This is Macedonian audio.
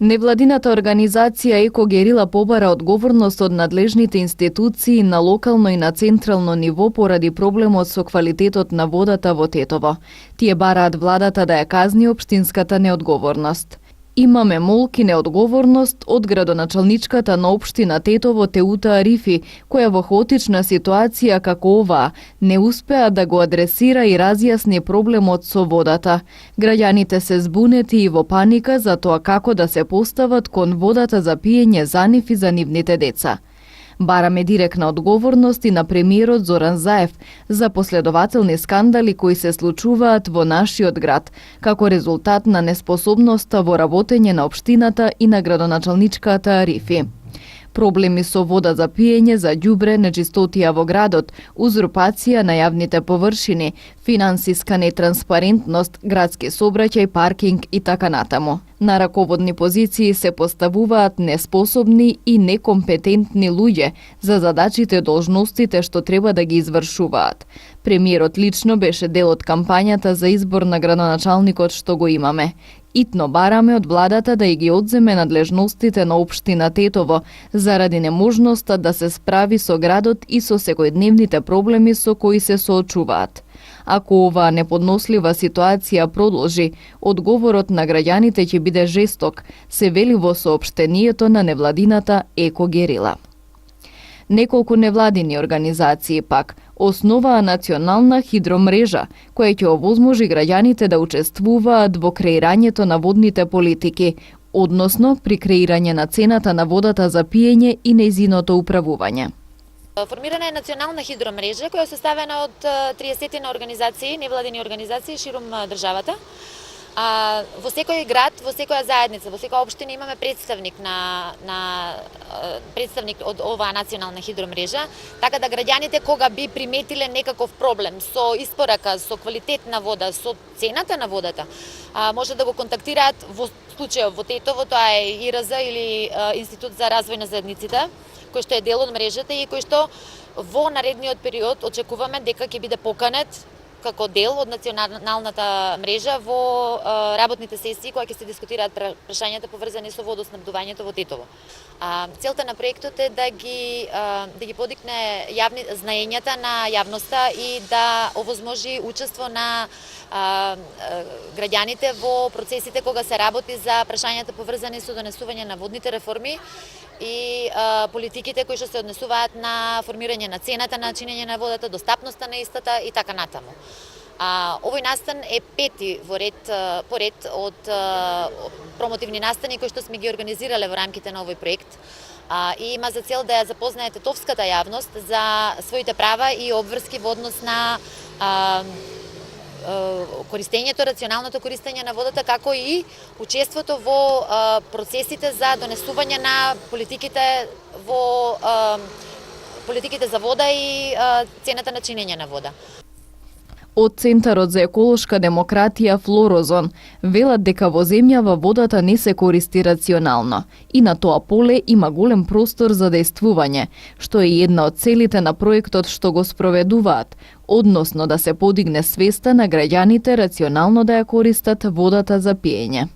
Невладината организација Екогерила побара одговорност од надлежните институции на локално и на централно ниво поради проблемот со квалитетот на водата во Тетово. Тие бараат владата да ја казни општинската неодговорност. Имаме молк и неодговорност од градоначалничката на општина Тетово Теута Арифи, која во хаотична ситуација како оваа не успеа да го адресира и разјасни проблемот со водата. Граѓаните се збунети и во паника за тоа како да се постават кон водата за пиење за нив и за нивните деца. Бараме директна одговорност и на премиерот Зоран Заев за последователни скандали кои се случуваат во нашиот град, како резултат на неспособноста во работење на општината и на градоначалничката Арифи. Проблеми со вода за пиење, за ѓубре, нечистотија во градот, узурпација на јавните површини, финансиска нетранспарентност, градски сообраќај, паркинг и така натаму. На раководни позиции се поставуваат неспособни и некомпетентни луѓе за задачите и должностите што треба да ги извршуваат. Премиерот лично беше дел од кампањата за избор на градоначалникот што го имаме. Итно бараме од владата да ги одземе надлежностите на општина Тетово заради неможноста да се справи со градот и со секојдневните проблеми со кои се соочуваат. Ако оваа неподнослива ситуација продолжи, одговорот на граѓаните ќе биде жесток, се вели во соопштението на невладината Екогерила. Неколку невладини организации пак основаа национална хидромрежа, која ќе овозможи граѓаните да учествуваат во креирањето на водните политики, односно при креирање на цената на водата за пиење и нејзиното управување. Формирана е национална хидромрежа која е составена од 30 организации, невладини организации ширум државата. Во секој град, во секоја заедница, во секоја општина имаме представник представник од оваа национална хидромрежа, така да граѓаните кога би приметиле некаков проблем со испорака, со квалитет на вода, со цената на водата, може да го контактираат во случајот во Тетово, тоа е ИРЗ или Институт за развој на заедниците, кој што е дел од мрежата и кој што во наредниот период очекуваме дека ќе биде поканет како дел од националната мрежа во работните сесии кои ќе се дискутираат прашањата поврзани со водоснабдувањето во Тетово. Целта на проектот е да ги подигне знаењата на јавноста и да овозможи учество на граѓаните во процесите кога се работи за прашањата поврзани со донесување на водните реформи и политиките кои што се однесуваат на формирање на цената на чинење на водата, достапноста на истата и така натаму. Овој настан е пети поред од промотивни настани кои што сме ги организирале во рамките на овој проект и има за цел да ја запознае тетовската јавност за своите права и обврски во однос на користењето, рационалното користење на водата, како и учеството во процесите за донесување на политиките за вода и цената на чинење на вода. Од Центарот за еколошка демократија Флорозон велат дека во земјава водата не се користи рационално и на тоа поле има голем простор за дејствување, што е една од целите на проектот што го спроведуваат, односно да се подигне свеста на граѓаните рационално да ја користат водата за пиење.